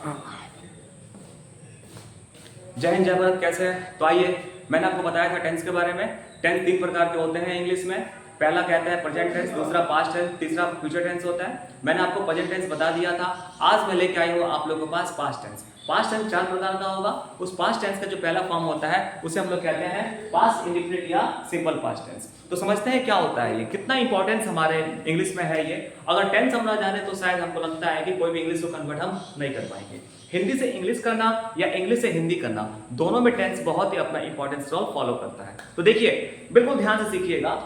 जय हिंद जय भारत। कैसे है? तो आइए, मैंने आपको बताया था टेंस के बारे में। टेंस 3 प्रकार के होते हैं इंग्लिश में। पहला कहता है प्रेजेंट टेंस, दूसरा पास्ट टेंस, तीसरा फ्यूचर टेंस होता है। मैंने आपको प्रेजेंट टेंस बता दिया था। आज मैं लेके आई हूँ आप लोगों के पास पास्ट टेंस। पास्ट टेंस 4 प्रकार का होगा। उस पास्ट टेंस का जो पहला फॉर्म होता है उसे हम लोग कहते हैं पास्ट इंडेफिनिट या सिंपल पास्ट टेंस। तो समझते हैं क्या होता है ये, कितना इंपॉर्टेंस हमारे इंग्लिश में है ये। अगर टेंस हम ना जाने तो शायद हमको लगता है कि कोई भी इंग्लिश को कन्वर्ट हम नहीं कर पाएंगे। हिंदी से इंग्लिश करना या इंग्लिश से हिंदी करना, दोनों में टेंस बहुत ही अपना इंपॉर्टेंस रोल फॉलो करता है। तो देखिए, बिल्कुल ध्यान से सीखिएगा।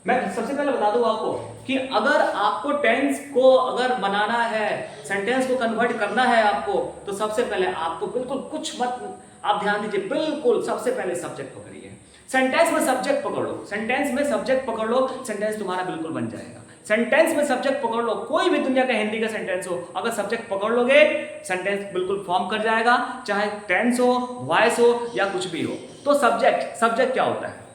मैं सबसे पहले बता दूं आपको कि अगर आपको टेंस को अगर बनाना है, सेंटेंस को कन्वर्ट करना है आपको, तो सबसे पहले आपको बिल्कुल कुछ मत, आप ध्यान दीजिए, बिल्कुल सबसे पहले सब्जेक्ट पकड़िए। सेंटेंस में सब्जेक्ट पकड़ लो, सेंटेंस में सब्जेक्ट पकड़ लो, सेंटेंस तुम्हारा बिल्कुल बन जाएगा। सेंटेंस में सब्जेक्ट पकड़ लो, कोई भी दुनिया का हिंदी का सेंटेंस हो, अगर सब्जेक्ट पकड़ लोगे सेंटेंस बिल्कुल फॉर्म कर जाएगा, चाहे टेंस हो, वॉइस हो या कुछ भी हो। तो सब्जेक्ट क्या होता है?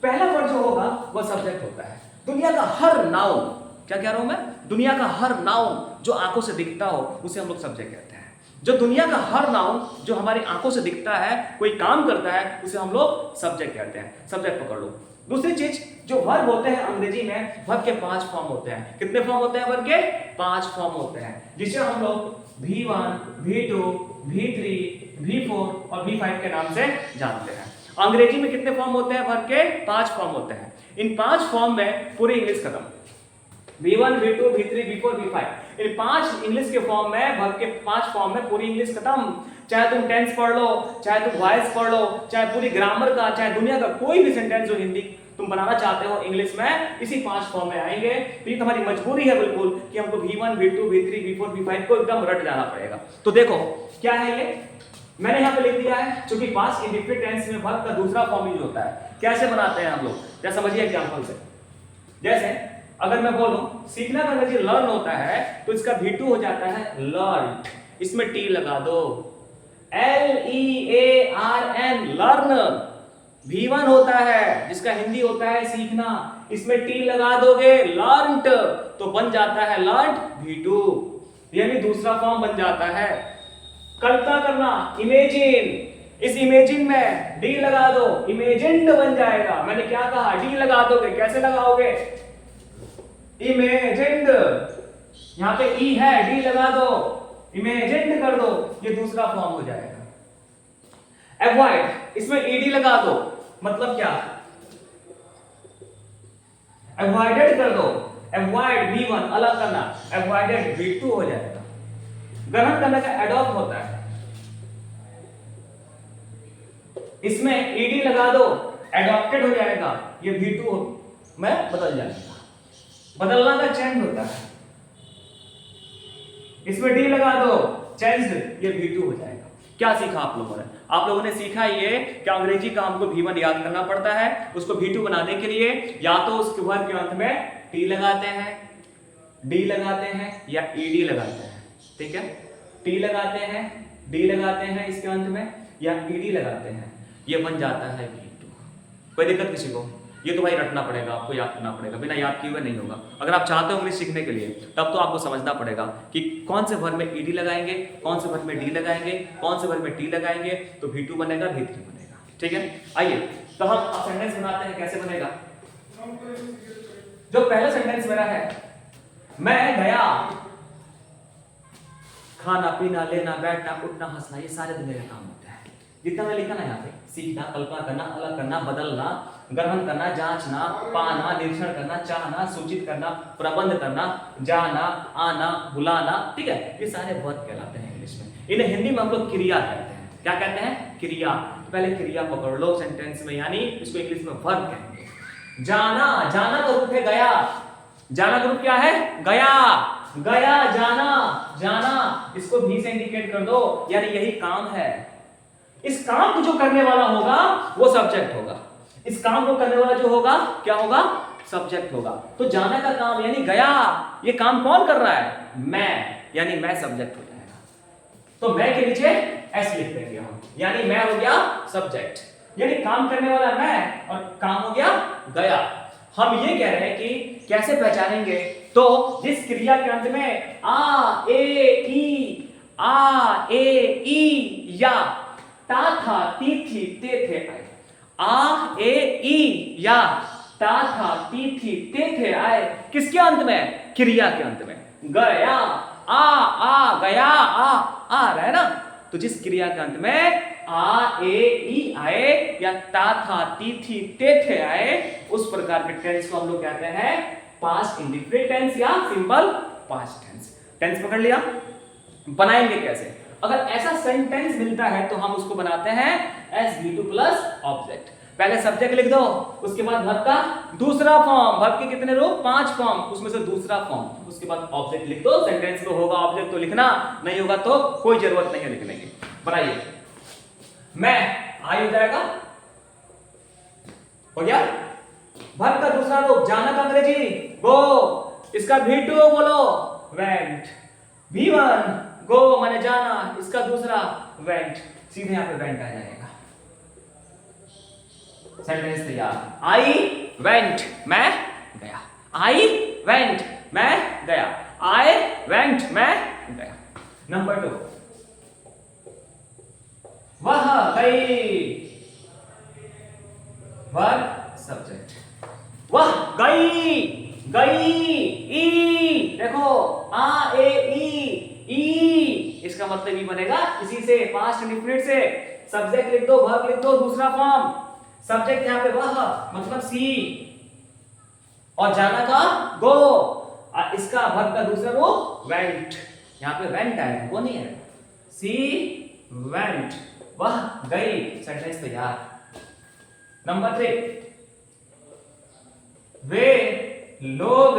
पहला वर्ड जो होगा वह सब्जेक्ट होता है। दुनिया का हर नाउन, क्या कह रहा हूं मैं? दुनिया का हर नाउन जो आंखों से दिखता हो उसे हम लोग सब्जेक्ट कहते हैं। जो दुनिया का हर नाउन जो हमारी आंखों से दिखता है, कोई काम करता है, उसे हम लोग सब्जेक्ट कहते हैं। सब्जेक्ट पकड़ लो। दूसरी चीज, जो वर्ब होते हैं अंग्रेजी में, वर्ब के 5 फॉर्म होते हैं। कितने फॉर्म होते हैं वर्ब के? 5 फॉर्म होते हैं, जिसे हम लोग V1, V2, V3, V4 और V5 के नाम से जानते हैं। अंग्रेजी में कितने फॉर्म होते हैं वर्ब के? 5 फॉर्म होते हैं। इन 5 फॉर्म में पूरी इंग्लिश खत्म। V1, V2, V3, V4, V5, इन 5 इंग्लिश के फॉर्म में, वर्ब के 5 फॉर्म में पूरी इंग्लिश खत्म। चाहे तुम टेंस पढ़ लो, चाहे तुम वॉइस पढ़ लो, चाहे पूरी ग्रामर का, चाहे दुनिया का कोई भी सेंटेंस जो हिंदी तुम बनाना चाहते हो इंग्लिश में, इसी 5 फॉर्म में आएंगे। तो ये तुम्हारी मजबूरी है बिल्कुल कि हमको V1, V2, V3, V4, V5 को एकदम रट जाना पड़ेगा। तो देखो क्या है ये, मैंने यहाँ पे लिख दिया है, क्योंकि पास्ट इंडेफिनिट टेंस में वर्ब का दूसरा फॉर्म यूज होता है। कैसे बनाते हैं हम लोग, क्या समझिए एग्जांपल से। जैसे अगर मैं बोलूं सीखना का अंग्रेजी लर्न होता है, तो इसका V2 हो जाता है लर्न। इसमें T लगा दो, LEARN, लर्न। V1 होता है जिसका हिंदी होता है सीखना, इसमें T लगा दोगे लर्नड, तो बन जाता है लर्नड V2, यानी दूसरा फॉर्म बन जाता है। कल्पना करना, इमेजिन, इस इमेजिन में डी लगा दो, इमेजिन्ड बन जाएगा। मैंने क्या कहा? डी लगा दोगे। कैसे लगाओगे? इमेजिन्ड, यहां पे ई है, डी लगा दो, इमेजिन्ड कर दो, ये दूसरा फॉर्म हो जाएगा। अवॉइड, इसमें ईडी लगा दो, मतलब क्या? अवॉइडेड कर दो, अवॉइड V1 अलग करना, अवॉइडेड V2 हो जाएगा। ग्रहण करने का एडॉप्ट होता है, इसमें ईडी लगा दो, एडॉप्टेड हो जाएगा, ये V2 में बदल जाएगा। बदलना का चेंज होता है, इसमें डी लगा दो, चेंज्ड, ये V2 हो जाएगा। क्या सीखा आप लोगों ने? आप लोगों ने सीखा ये कि अंग्रेजी का हमको V1 याद करना पड़ता है, उसको V2 बनाने के लिए या तो उसके वर्ब के अंत में T लगाते हैं, D लगाते हैं या ED लगाते हैं। ठीक है, T लगाते हैं, D लगाते हैं इसके अंत में, या ED लगाते हैं, ये बन जाता है V2। कोई दिक्कत किसी को? ये तो भाई रटना पड़ेगा, आपको याद करना पड़ेगा, बिना याद किए हुए नहीं होगा। अगर आप चाहते हो इंग्लिश सीखने के लिए, तब तो आपको समझना पड़ेगा कि कौन से वर्ब में ED लगाएंगे, कौन से वर्ब में D लगाएंगे, कौन से वर्ब में T लगाएंगे, तो V2 बनेगा, V3 बनेगा। ठीक है, आइए तो हम सेंटेंस बनाते हैं। कैसे बनेगा? जो पहला सेंटेंस मेरा है, मैं गया, खाना पीना, लेना, बैठना, उठना, हंसना, ये सारे दुनिया का काम होता है। जितना मैं लिखा ना यहाँ पे, सीखना, कल्पना करना, अलग करना, बदलना, ग्रहण करना, जांचना, पाना, निरीक्षण करना, चाहना, सूचित करना, प्रबंध करना, जाना, आना, बुलाना, ठीक है, ये सारे वर्ब कहलाते हैं इंग्लिश में। इन्हें हिंदी में हम लोग क्रिया कहते हैं। क्या कहते हैं? क्रिया। तो पहले क्रिया पकड़ लो सेंटेंस में, यानी इसको इंग्लिश में वर्ब कहेंगे। जाना, जाना का रूप है गया। जाना का रूप क्या है? गया, गया, जाना, जाना, इसको भी से इंडिकेट कर दो, यानी यही काम है। इस काम को जो करने वाला होगा वो सब्जेक्ट होगा। इस काम को करने वाला जो होगा क्या होगा? सब्जेक्ट होगा। तो जाना का काम यानी गया, ये काम कौन कर रहा है? मैं, यानी मैं सब्जेक्ट हो जाएगा। तो मैं के नीचे एस लिख देंगे हम, यानी मैं हो गया सब्जेक्ट, यानी काम करने वाला मैं और काम हो गया गया। हम ये कह रहे हैं कि कैसे पहचानेंगे, तो जिस क्रिया के अंत में आ, ए, ई, आ ए ई या, ता था ती थी ते थे आए। आ ए ई या, ता था ती थी ते थे आए। किसके अंत में? क्रिया के अंत में। गया, आ गया, आ रहा है ना। तो जिस क्रिया के अंत में आ ए ई आए या ता था ती थी ते थे आए, उस प्रकार के टेंस को हम लोग कहते हैं पास्ट इंडेफिनिट टेंस या सिंपल पास्ट टेंस। टेंस पकड़ लिया। बनाएंगे कैसे? अगर ऐसा सेंटेंस मिलता है तो हम उसको बनाते हैं SV2 प्लस ऑब्जेक्ट। पहले सब्जेक्ट लिख दो, उसके बाद वर्ब का दूसरा फॉर्म। वर्ब के कितने रूप? 5 फॉर्म, उसमें से दूसरा फॉर्म। उसके बाद ऑब्जेक्ट लिख दो। सेंटेंस को होगा ऑब्जेक्ट तो लिखना, नहीं होगा तो कोई जरूरत नहीं है लिखने की। बनाइए। मैं आई हो जाएगा, हो गया। वर्ब का दूसरा रूप जाना का अंग्रेजी गो, इसका V2 बोलो वेंट। V1 गो माने जाना, इसका दूसरा वेंट, सीधे यहां पे वेंट आ जाएगा। सेंटेंस तैयार। आई वेंट, मैं गया। आई वेंट, मैं गया। आई वेंट, मैं गया। नंबर 2, वह गई। वर्ब सब्जेक्ट, वह गई, गई ई, देखो आ ए ई, इसका मतलब ई बनेगा इसी से, पास्ट इंडेफिनिट से। सब्जेक्ट लिख दो, वर्ब लिख दो, दूसरा फॉर्म। सब्जेक्ट यहां पे वह मतलब सी, और जाना का गो, इसका वर्ब का दूसरा वो वेंट। यहां पे वेंट आएगा, वो नहीं है। सी वेंट, वह गई। सेंटेंस तैयार। नंबर 3, वे लोग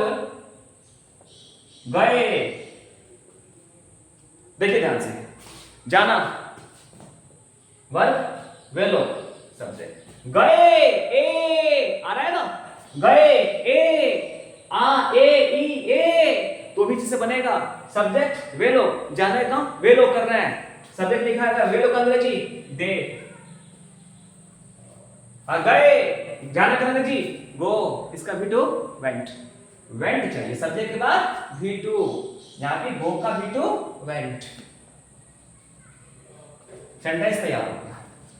गए। देखिए ध्यान से, जाना वर्ब, वे लोग सब्जेक्ट। गए ए आ रहा है ना, गए ए, आ ए ई ए, तो भी चीज से बनेगा। सब्जेक्ट वे लोग, जाना काम वे लोग कर रहे हैं। सब्जेक्ट लिखा है वे लोग का अंग्रेजी दे। गए, जाना का अंग्रेजी गो, इसका V2 वेंट। वेंट चाहिए सब्जेक्ट के बाद V2, यहां पे गो का V2 वेंट। सेंटेंस तैयार हो गया।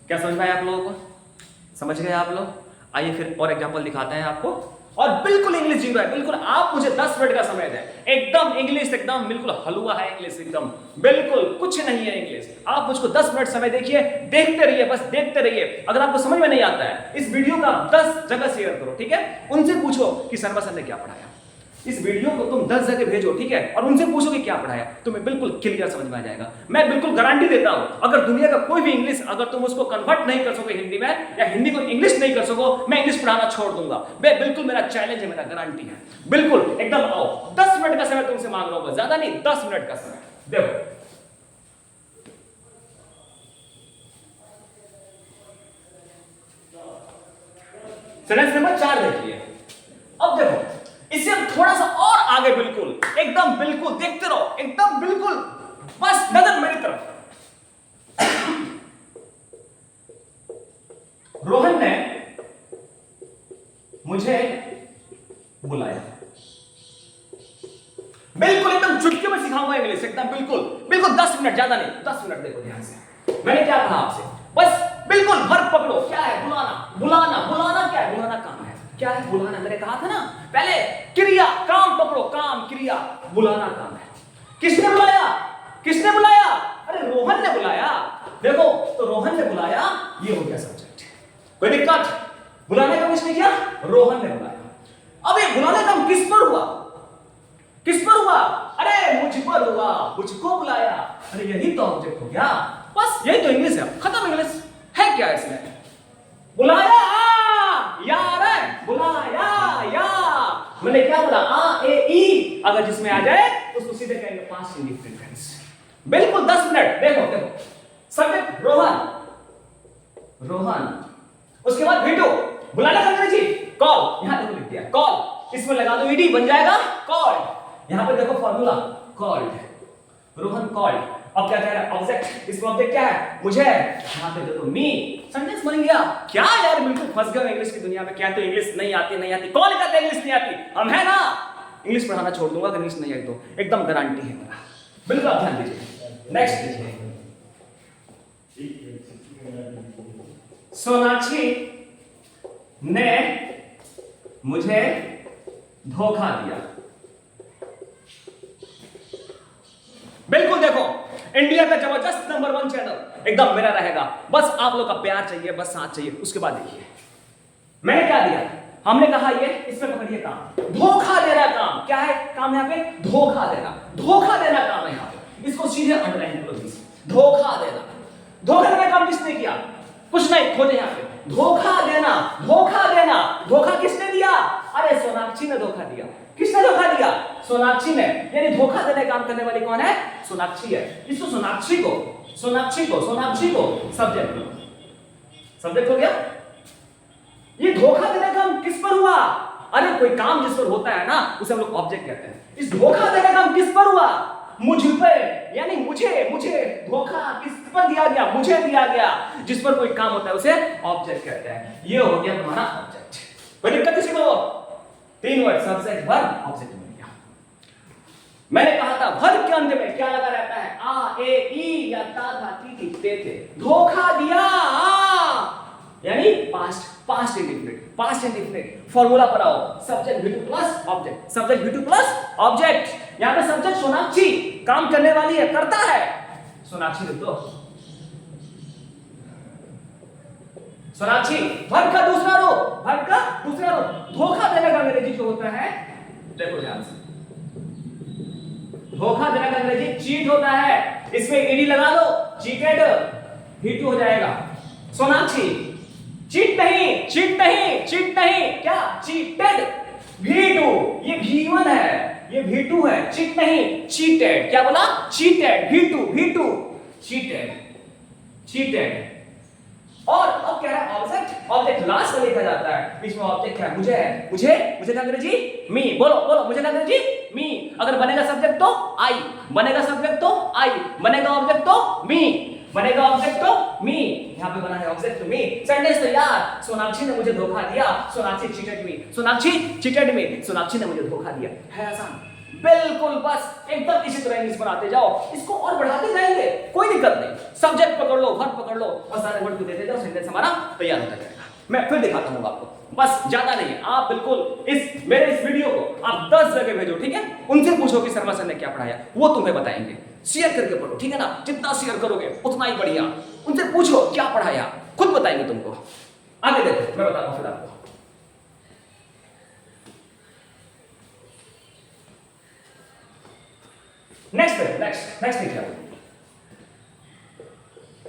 क्या समझ में आया आप लोगों को? समझ गए आप लोग? आइए फिर और एग्जांपल दिखाते हैं आपको। और बिल्कुल इंग्लिश जीरो है, बिल्कुल। आप मुझे 10 मिनट का समय दें, एकदम इंग्लिश, एकदम बिल्कुल हलवा है इंग्लिश, एकदम बिल्कुल कुछ नहीं है इंग्लिश। आप मुझको 10 मिनट समय देखिए, देखते रहिए, बस देखते रहिए। अगर आपको समझ में नहीं आता है, इस वीडियो का 10 जगह शेयर करो, ठीक है? उनसे पूछो कि शर्मा सर ने क्या पढ़ाया। इस वीडियो को तुम 10 जगह भेजो, ठीक है? और उनसे पूछो कि क्या पढ़ाया, तुम्हें बिल्कुल क्लियर समझ में आ जाएगा। मैं बिल्कुल गारंटी देता हूं, अगर दुनिया का कोई भी इंग्लिश अगर तुम उसको कन्वर्ट नहीं कर सकोगे हिंदी में, या हिंदी को इंग्लिश नहीं कर सको, मैं इंग्लिश पढ़ाना छोड़ दूंगा। मैं बिल्कुल, मेरा चैलेंज है, मेरा गारंटी है, बिल्कुल एकदम आओ। 10 मिनट का समय तुमसे मांग रहा हूं, ज्यादा नहीं, 10 मिनट का समय। देखो सेंटेंस नंबर 4 देखिए। अब देखो, इससे हम थोड़ा सा और आगे, बिल्कुल एकदम बिल्कुल देखते रहो, एकदम बिल्कुल, बस नजर मेरी तरफ। रोहन ने मुझे बुलाया। बिल्कुल एकदम चुटकी में सिखाऊंगा इंग्लिश, एकदम बिल्कुल बिल्कुल 10 मिनट, ज्यादा नहीं, 10 मिनट। देखो ध्यान से, मैंने क्या कहा आपसे, बस बिल्कुल वर्ब पकड़ो। क्या है? बुलाना। बुलाना, बुलाना क्या है? बुलाना काम है। क्या है बुलाना? मैंने कहा था ना पहले, क्रिया, काम पकड़ो, काम क्रिया, बुलाना काम है। किसने बुलाया? किसने बुलाया? अरे रोहन ने बुलाया। देखो तो रोहन ने बुलाया, ये हो गया सब्जेक्ट। कोई दिक्कत? बुलाने का किसने किया? रोहन ने बुलाया। अब ये बुलाने का किस पर हुआ? किस पर हुआ? अरे मुझ पर हुआ, मुझको बुलाया। अरे यही तो ऑब्जेक्ट हो गया, बस यही तो इंग्लिश है, खत्म। इंग्लिश है क्या इसमें? बुलाया, यार है, बुलाया या। मैंने क्या बोला? आ ए ई, अगर जिसमें आ जाए तो उसको सीधे कहेंगे पास्ट इंडेफिनिट टेंस। बिल्कुल 10 मिनट। देखो देखो, सब्जेक्ट रोहन, रोहन, उसके बाद V2, बुलाना का अंग्रेजी कॉल। यहां देखो लिख दिया कॉल, इसमें लगा दो ईडी, बन जाएगा कॉल्ड। यहां पे देखो फॉर्मूला कॉल्ड, रोहन कॉल्ड। अब क्या कह रहा है? ऑब्जेक्ट, इसमें ऑब्जेक्ट क्या है? मुझे। यहां पे देखो मी, सेंटेंस बन गया। क्या यार, बिल्कुल फंस गए इंग्लिश की दुनिया में। क्या तो इंग्लिश नहीं आती, नहीं आती, कौन कहता है इंग्लिश नहीं आती? हम है ना। इंग्लिश पढ़ाना छोड़ दूंगा अगर इंग्लिश नहीं आई तो, एकदम गारंटी है मेरा। बिल्कुल आप ध्यान दीजिए। नेक्स्ट देखिए, सोनाक्षी ने मुझे धोखा दिया। बिल्कुल देखो, इंडिया का जबरदस्त नंबर 1 चैनल एकदम मेरा रहेगा। बस आप लोग का प्यार चाहिए, बस साथ चाहिए। उसके बाद देखिए मैंने क्या दिया, हमने कहा ये इसमें पकड़िए काम, धोखा देना काम। क्या है काम यहाँ पे? धोखा देना। धोखा देना काम है यहाँ पे, इसको सीधे अंडरलाइन करो। धोखा देना, धोखा देना काम किसने किया? कुछ नहीं, खोजे यहाँ पे। धोखा देना, धोखा देना, धोखा किसने दिया? अरे सोनाक्षी ने धोखा दिया। किसने धोखा दिया? सोनाक्षी ने। यानी धोखा देने काम करने वाली कौन है? सोनाक्षी है। इसको सोनाक्षी को सब्जेक्ट लो। सब्जेक्ट हो गया। ये धोखा देने का काम किस पर हुआ? अरे कोई काम जिस पर होता है ना उसे हम लोग ऑब्जेक्ट कहते हैं। इस धोखा देने का काम किस पर हुआ? मुझ पे, यानी मुझे धोखा किस पर दिया गया? मुझे दिया गया। जिस पर कोई काम होता है उसे ऑब्जेक्ट कहते हैं। ये हो गया तुम्हारा ऑब्जेक्ट। कोई दिक्कत किसी को? 3 वर्ड, सब्जेक्ट, वर्ब, ऑब्जेक्ट मिल गया। मैंने कहा था वर्ब के अंत में क्या लगा रहता है? आ, ए, ई या ता, था, ती, ते थे। धोखा दिया, यानी पास्ट इंडेफिनिट। फॉर्मूला पर आओ, subject V2 plus object, subject V2 plus object. यहां पे सब्जेक्ट सोनाक्षी काम करने वाली है, करता है सोनाक्षी। लिख दो सोनाक्षी। वर्ब का दूसरा रूप, धोखा देने का अंग्रेजी जो होता है, देखो ध्यान से, धोखा देने का अंग्रेजी चीट होता है। इसमें ईडी लगा दो, चीटेड, V2 हो जाएगा। सोनाक्षी चीट नहीं, क्या? Cheated, V2। ये V1 है, ये V2 है। चीट नहीं, चीटेड। क्या बोला? Cheated, V2, cheated. और अब कह रहा है ऑब्जेक्ट लास्ट में लिखा जाता है। बीच में ऑब्जेक्ट क्या है? मुझे का अंग्रेजी मी। बोलो मुझे का अंग्रेजी मी। अगर बनेगा सब्जेक्ट तो आई, बनेगा ऑब्जेक्ट तो मी। यहाँ पे बना है ऑब्जेक्ट मी। सेंटेंस तो यार, सोनाक्षी ने मुझे धोखा दिया, सोनाक्षी चीटेड मी, सोनाक्षी ने मुझे धोखा दिया। है आसान? बिल्कुल, बस एकदम इसी तरह इंग्लिश बनाते जाओ। इसको और बढ़ाते जाएंगे, कोई दिक्कत नहीं। सब्जेक्ट पकड़ लो, वर्ब पकड़ लो और सारे वर्ड को देते जाओ, सेंटेंस हमारा तैयार होता जाएगा। मैं फिर दिखाता हूँ आपको, बस ज्यादा नहीं। आप बिल्कुल मेरे इस वीडियो को आप 10 जगह भेजो, ठीक है? उनसे पूछो कि शर्मा सर ने क्या पढ़ाया, वो तुम्हें बताएंगे। शेयर करके पढ़ो, ठीक है ना? जितना शेयर करोगे उतना ही बढ़िया। उनसे पूछो क्या पढ़ाया, खुद बताएंगे तुमको। आगे देखो, मैं बताता हूँ फिर आपको। नेक्स्ट लिखा,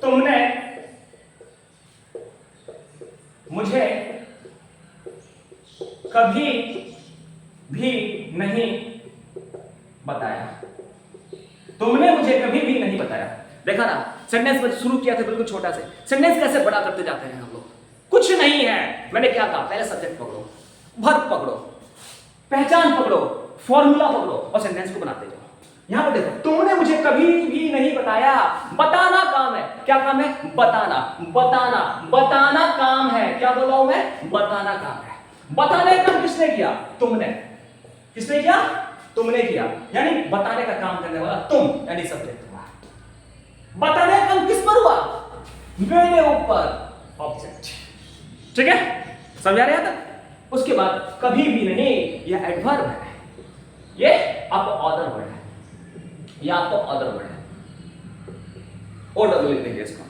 तुमने मुझे कभी भी नहीं बताया। तुमने मुझे कभी भी नहीं बताया। देखा ना, सेंटेंस में शुरू किया था बिल्कुल छोटा से, सेंटेंस कैसे बड़ा करते जाते हैं हम लोग। कुछ नहीं है, मैंने क्या कहा? पहले सब्जेक्ट पकड़ो, वर्ब पकड़ो, पहचान पकड़ो, फॉर्मूला पकड़ो और सेंटेंस को बनाते जाओ। यहां पर देखो, तुमने मुझे कभी भी नहीं बताया। बताना काम है। क्या काम है? बताना काम है। क्या बोला हूं मैं? बताना काम है। बताने का काम किसने किया? तुमने। किसने किया? तुमने किया। यानी बताने का काम करने वाला तुम, यानी सब्जेक्ट हुआ। बताने का काम किस पर हुआ? मेरे ऊपर, ऑब्जेक्ट। ठीक है, समझा रहे हैं? उसके बाद कभी भी नहीं, यह एडवर्ब है, ये आपको ऑर्डर वर्ड है, यह आपको ऑर्डर वर्ड है। ऑर्डर लिख देंगे इसको।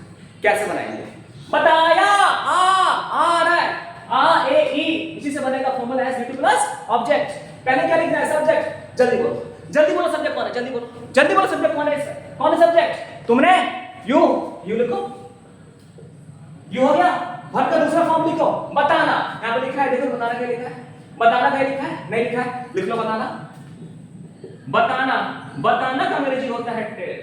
कैसे बनाएंगे? बताया, आ रहा है, आ, ए, ई, इसी से बनेगा फॉर्मूला है V2 प्लस ऑब्जेक्ट। पहले क्या लिखना है? सब्जेक्ट। जल्दी बोलो सब्जेक्ट कौन है? जल्दी बोलो सब्जेक्ट कौन है? कौन है सब्जेक्ट? तुमने। यू लिखो, यू हो गया। वर्ब का दूसरा फॉर्म लिखो, बताना। यहां पर लिखा है, देखो बताना क्या लिखा है? बताना क्या लिखा है? नहीं लिखा है, लिख लो बताना का अंग्रेजी होता है टेल,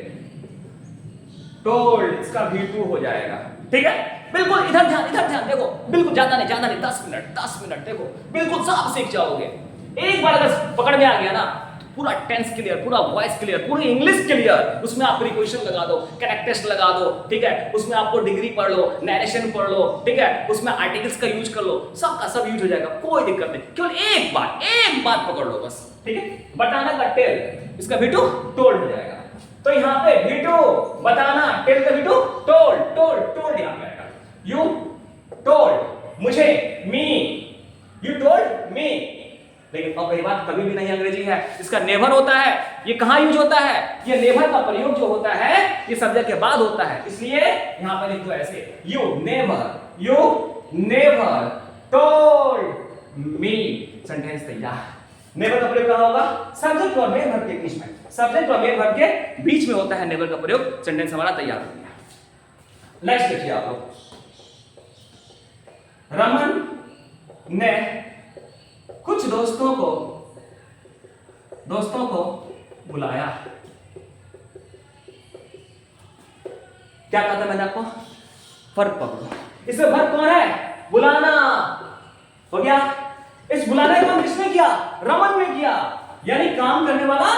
टोल्ड। इसका V2 हो जाएगा। ठीक है, बिल्कुल इधर ध्यान देखो, बिल्कुल ज्यादा नहीं 10 मिनट देखो, बिल्कुल साफ सीख जाओगे। एक बार अगर पकड़ में आ गया ना, पूरा टेंस क्लियर, पूरा वॉइस क्लियर, पूरी इंग्लिश क्लियर। उसमें आप प्रीपोजिशन लगा दो, करेक्ट टेस्ट लगा दो, ठीक है? उसमें आपको डिग्री पढ़ लो, नरेशन पढ़ लो, ठीक है? उसमें आर्टिकल्स का यूज कर लो, सबका सब यूज हो जाएगा, कोई दिक्कत नहीं। केवल एक बात पकड़ लो बस, ठीक है? बताना का टेल, इसका V2 टोल्ड हो जाएगा। तो यहाँ पे V2 बताना, टेल द बिटू टोल्ड, टोल्ड टोल्ड यहां पे आएगा। यू टोल्ड मुझे, मी, यू टोल्ड मी। लेकिन अब वही बात कभी भी नहीं अंग्रेजी है, इसका नेवर होता है। ये कहां यूज होता है? ये नेवर का प्रयोग जो होता है ये सब्जेक्ट के बाद होता है, इसलिए यहां पर लिख दो ऐसे, you never told me. Sentence तैयार। नेवर का प्रयोग कहां होगा? सब्जेक्ट और मेन वर्ब के बीच में, सब्जेक्ट और मेन वर्ब के बीच में होता है नेवर का प्रयोग। सेंटेंस हमारा तैयार हो गया। नेक्स्ट देखिए आप लोग, रमन ने कुछ दोस्तों को बुलाया। क्या कहा था मैंने आपको? फर्क पकड़ो। इसमें फर्क कौन है? बुलाना हो गया। इस बुलाने का काम किसने किया? रमन ने किया, यानी काम करने वाला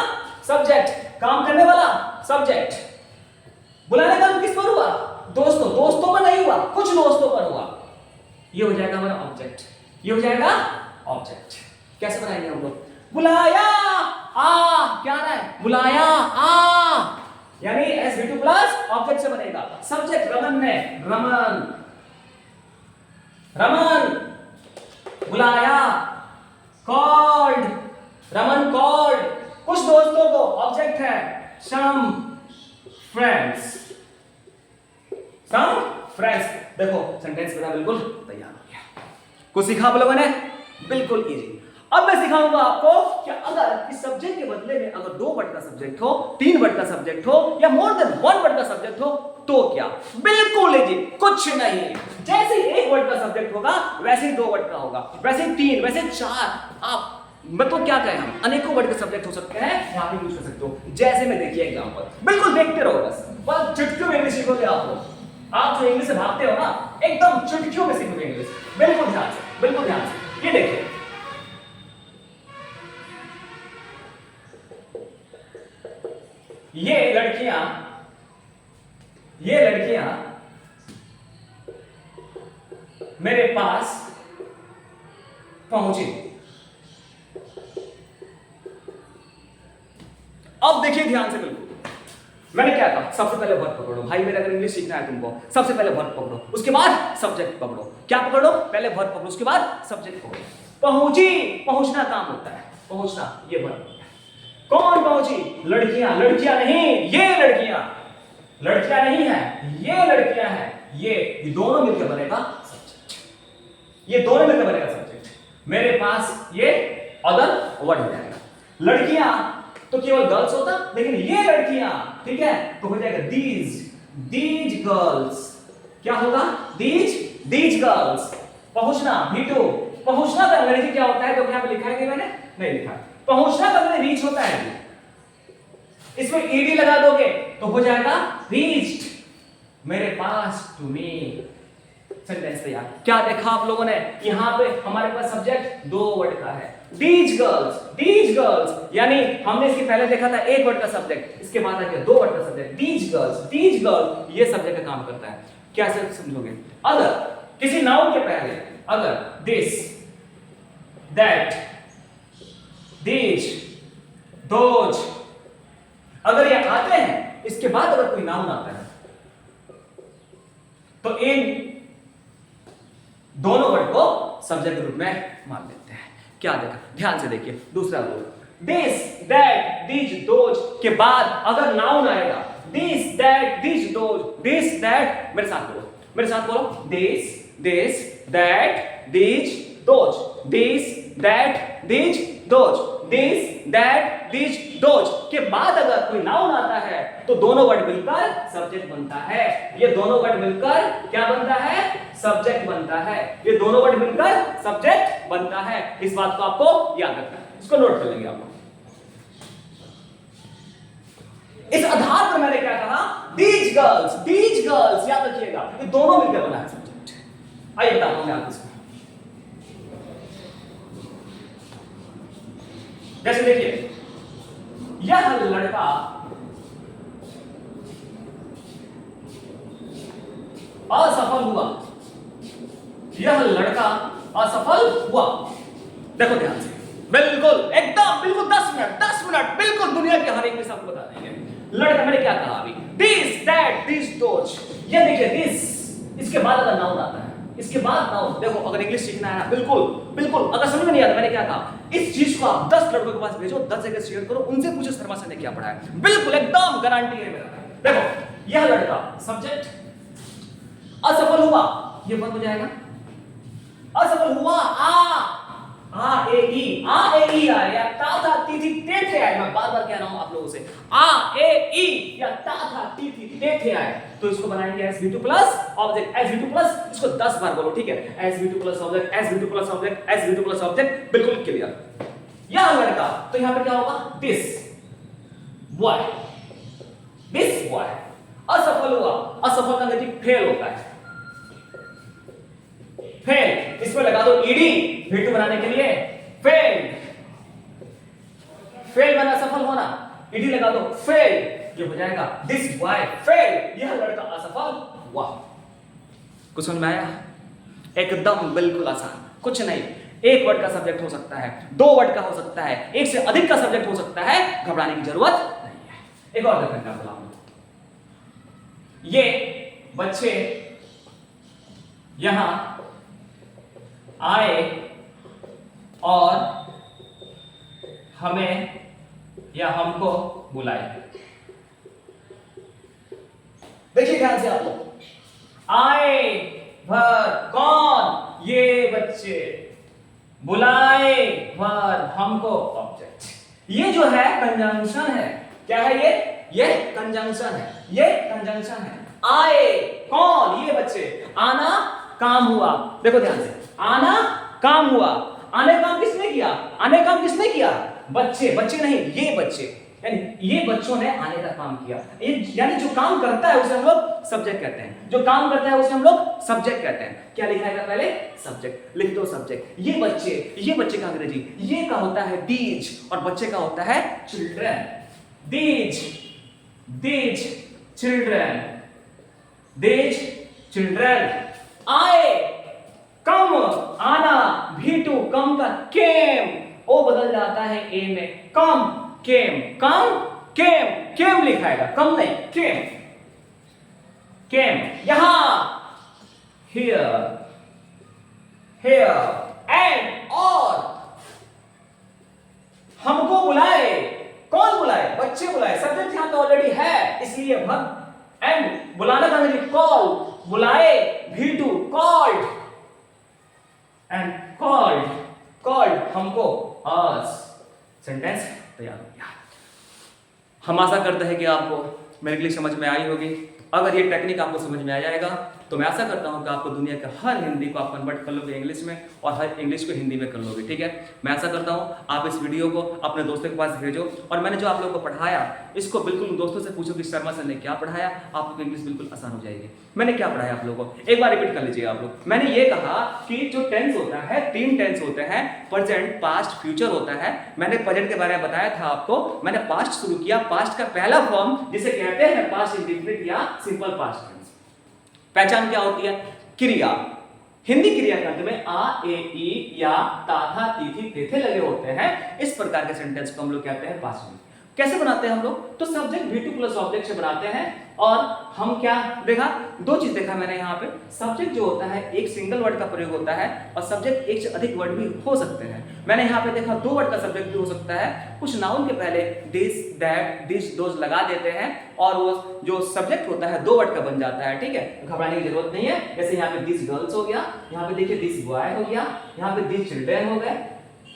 सब्जेक्ट, काम करने वाला सब्जेक्ट। बुलाने का काम किस पर हुआ? दोस्तों पर नहीं हुआ, कुछ दोस्तों पर हुआ। ये हो जाएगा हमारा ऑब्जेक्ट, ये हो जाएगा ऑब्जेक्ट। कैसे बनाएंगे हम लोग? बुलाया, आ क्या रहा है? बुलाया आ, यानी SVT प्लस ऑब्जेक्ट से बनेगा। सब्जेक्ट रमन ने, रमन बुलाया, कॉल्ड, रमन कॉल्ड कुछ दोस्तों को, ऑब्जेक्ट है सम फ्रेंड्स, देखो सेंटेंस मेरा बिल्कुल तैयार हो गया। कुछ सीखा आप लोगों ने? बिल्कुल इजी। अब मैं सिखाऊंगा आपको कि अगर इस सब्जेक्ट के बदले में अगर 2 वर्ड का सब्जेक्ट हो, 3 वर्ड का सब्जेक्ट हो या मोर देन 1 वर्ड का सब्जेक्ट हो तो क्या? बिल्कुल इजी, कुछ नहीं। जैसे 1 वर्ड का सब्जेक्ट होगा वैसे ही 2 वर्ड का होगा, वैसे ही 3, वैसे 4। आप मतलब क्या कहें, हम अनेकों वर्ड के सब्जेक्ट हो सकते हैं, यहाँ पे यूज कर सकते हो। जैसे में देखिए एग्जांपल, बिल्कुल देखते रहो, बस चुटकियों में इंग्लिश सीखोगे आप लोग। आप जो इंग्लिश से भागते हो ना, एकदम चुटकियों में सीखोगे इंग्लिश। बिल्कुल ध्यान से, बिल्कुल ध्यान से। ये देखिए, ये लड़कियां मेरे पास पहुंची। अब देखिए ध्यान से, बिल्कुल मैंने क्या कहा? सबसे पहले वर्ब पकड़ो भाई मेरे, अगर इंग्लिश सीखना है तुमको, सबसे पहले वर्ब पकड़ो, उसके बाद सब्जेक्ट पकड़ो। क्या पकड़ो? पहले वर्ब पकड़ो, उसके बाद सब्जेक्ट पकड़ो। पहुंची, पहुंचना काम होता है, पहुंचना ये वर्ब। कौन पहुंची? लड़कियां, लड़कियां नहीं, ये लड़कियां, लड़कियां नहीं है, ये लड़कियां हैं। ये दोनों मिलकर बनेगा सब्जेक्ट, ये दोनों मिलकर बनेगा सब्जेक्ट। मेरे पास ये अदर वर्ड हो जाएगा। लड़कियां तो केवल गर्ल्स होता, लेकिन ये लड़कियां, ठीक है, तो हो जाएगा दीज गर्ल्स। क्या होगा? These girls. पहुंचना, V2। पहुंचना का अंग्रेजी क्या होता है? तो यहां पे लिखा है कि मैंने नहीं लिखा। पहुंचना का अंग्रेजी रीच होता है। इसमें ed लगा दोगे तो हो जाएगा रीच्ड। मेरे पास, टू मी। सेंटेंस तैयार। क्या देखा आप लोगों ने? यहां पे हमारे पास सब्जेक्ट 2 वर्ड का है, दीज गर्ल्स, यानी हमने इसके पहले देखा था 1 वर्ड का सब्जेक्ट, इसके बाद आ गया 2 वर्ड का सब्जेक्ट, दीज गर्ल्स, ये सब्जेक्ट का काम करता है। कैसे समझोगे? अगर किसी नाउन के पहले अगर दिस, दैट, दीज, दोज अगर ये आते हैं, इसके बाद अगर कोई नाउन आता है तो इन दोनों वर्ड को सब्जेक्ट के रूप में मान लेते हैं। क्या देखा? ध्यान से देखिए, दूसरा word this, that, these, those के बाद अगर नाउन आएगा, this, that, these, those, this, that, मेरे साथ बोलो, this, that, these, those, this, that, these, those, this, that, these, those के बाद अगर कोई नाउन आता है तो दोनों वर्ड मिलकर सब्जेक्ट बनता है। ये दोनों वर्ड मिलकर क्या बनता है? सब्जेक्ट बनता है। ये दोनों वर्ड मिलकर सब्जेक्ट बनता है। इस बात को आपको याद रखना है, इसको नोट कर लेंगे आप। इस आधार पर मैंने क्या कहा? दीज गर्ल्स याद रखिएगा, ये दोनों मिलकर बना है सब्जेक्ट। आइए बताता हूं मैं आपको। जैसे देखिए, यह लड़का असफल हुआ, यह लड़का असफल हुआ। देखो ध्यान से, बिल्कुल एकदम बिल्कुल 10 मिनट बिल्कुल दुनिया के हर एक में सबको बता देंगे। लड़का, मैंने क्या कहा अभी? दिस, दैट, ये देखिए दिस, इसके बाद अगर नाउन आता है, इसके बाद नाउन, देखो अगर इंग्लिश सीखना है ना, बिल्कुल बिल्कुल, अगर समझ में नहीं आता मैंने क्या कहा, इस चीज को आप 10 लड़कों के पास भेजो, 10 जगह शेयर करो, उनसे पूछो शर्मा सर ने क्या पढ़ाया, बिल्कुल एकदम गारंटी है मेरा। देखो यह लड़का सब्जेक्ट, असफल हुआ, ये बंद हो जाएगा, असफल हुआ, आ ए ई आया, ता था ती थी ते थे आए, मैं बार बार कह रहा हूं आप लोगों से, आ ए ई या ता था ती थी ते थे आए, तो इसको बनाएंगे SVP plus object, SVP plus, इसको 10 बार बोलो, ठीक है, SVP plus object, SVP plus object, SVP plus object, बिल्कुल क्लियर। यह लड़का, तो यहां पे क्या होगा, दिस बॉय, दिस बॉय, असफल हुआ, असफल का नेगेटिव फेल होता है, फेल, इसमें लगा दो ईडी V2 बनाने के लिए, फेल, फेल बना सफल होना, ईडी लगा दो, फेल, ये हो जाएगा दिस बॉय फेल, यह लड़का असफल हुआ। कुछ समझ में आया? एकदम बिल्कुल आसान, कुछ नहीं, एक वर्ड का सब्जेक्ट हो सकता है, 2 वर्ड का हो सकता है, एक से अधिक का सब्जेक्ट हो सकता है, घबराने की जरूरत नहीं है। एक और देखो क्या, ये बच्चे यहां आए और हमें या हमको बुलाए, देखिए ध्यान से आप लोग, आए भर कौन, ये बच्चे, बुलाए भर हमको ऑब्जेक्ट, ये जो है कंजंक्शन है, क्या है ये कंजंक्शन है, ये कंजंक्शन है, आए कौन, ये बच्चे, आना काम हुआ, देखो ध्यान से, आना काम हुआ, आने काम किसने किया, आने काम किसने किया, बच्चे, बच्चे नहीं ये बच्चे, यानी ये बच्चों ने आने का काम किया, ये यानी जो काम करता है उसे हम लोग सब्जेक्ट कहते हैं, जो काम करता है उसे हम लोग सब्जेक्ट कहते हैं। क्या लिखा है पहले, सब्जेक्ट, लिख दो सब्जेक्ट, ये बच्चे का अंग्रेजी, ये का होता है दीज और बच्चे का होता है children, these, these children, these children, आए कम, आना, V2 कम का केम, ओ बदल जाता है ए में, कम केम, कम केम, केम लिखाएगा, कम नहीं केम, केम, यहां हियर, हियर एंड और, हमको बुलाए, कौन बुलाए, बच्चे बुलाए, सब्जेक्ट यहां तो ऑलरेडी है इसलिए वर्ब, एंड बुलाने का मतलब कॉल, बुलाए, V2 कॉल्ड, एंड कॉल्ड हमको, अस, सेंटेंस तैयार हो गया। हम आशा करते हैं कि आपको मेरे के लिए समझ में आई होगी। अगर ये टेक्निक आपको समझ में आ जाएगा तो मैं आशा करता हूँ कि आपको दुनिया के हर हिंदी को आप कन्वर्ट कर लोगे इंग्लिश में और हर इंग्लिश को हिंदी में कर लोगे, ठीक है। मैं आशा करता हूँ आप इस वीडियो को अपने दोस्तों के पास भेजो और मैंने जो आप लोगों को पढ़ाया इसको बिल्कुल दोस्तों से पूछो कि शर्मा सर ने क्या पढ़ाया, आप लोग को इंग्लिश बिल्कुल आसान हो जाएगी। मैंने क्या पढ़ाया आप लोगों को, एक बार रिपीट कर लीजिए आप लोग। मैंने ये कहा कि जो टेंस होता है 3 टेंस होते हैं, प्रेजेंट, पास्ट, फ्यूचर होता है। मैंने प्रेजेंट के बारे में बताया था आपको, मैंने पास्ट शुरू किया, पास्ट का पहला फॉर्म जिसे कहते हैं पास्ट इंडेफिनिट या सिंपल पास्ट टेंस। पहचान क्या होती है, क्रिया, हिंदी क्रिया के अंत में आ, ए, ई या ता, था, ती, थी, ते, थे लगे होते हैं। इस प्रकार के सेंटेंस को हम लोग कहते हैं पास्ट में। कैसे बनाते हैं हम लोग, तो सब्जेक्ट V2 प्लस ऑब्जेक्ट से बनाते हैं। और हम क्या देखा, 2 चीज देखा मैंने यहाँ पे, सब्जेक्ट जो होता है एक सिंगल वर्ड का प्रयोग होता है और सब्जेक्ट एक से अधिक वर्ड भी हो सकते हैं। मैंने यहाँ पे देखा 2 वर्ड का सब्जेक्ट भी हो सकता है। कुछ नाउन के पहले दिस, दैट, दिस, दोज लगा देते हैं और वो जो सब्जेक्ट होता है 2 वर्ड का बन जाता है, ठीक है, घबराने की जरूरत नहीं है। जैसे यहाँ पे दिस गर्ल्स हो गया, यहाँ पे देखिए दिस बॉय हो गया, यहाँ पे दिस चिल्ड्रन हो गए।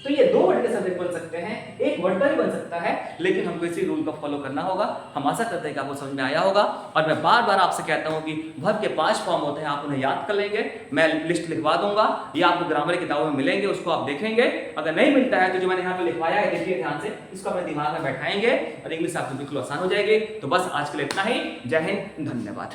तो ये 2 वर्ड के सब्जेक्ट बन सकते हैं, एक वर्ड का भी बन सकता है, लेकिन हमको इसी रूल को फॉलो करना होगा। हम आशा करते हैं कि आपको समझ में आया होगा। और मैं बार बार आपसे कहता हूं कि वर्ब के 5 फॉर्म होते हैं, आप उन्हें याद कर लेंगे। मैं लिस्ट लिखवा दूंगा, ये आपको ग्रामर की किताबों में मिलेंगे, उसको आप देखेंगे। अगर नहीं मिलता है तो जो मैंने यहाँ पे लिखवाया है देखिए ध्यान से, इसको अपने दिमाग में बैठाएंगे और इंग्लिश आपको बिल्कुल आसान हो जाएगी। तो बस आज के लिए इतना ही। जय हिंद, धन्यवाद।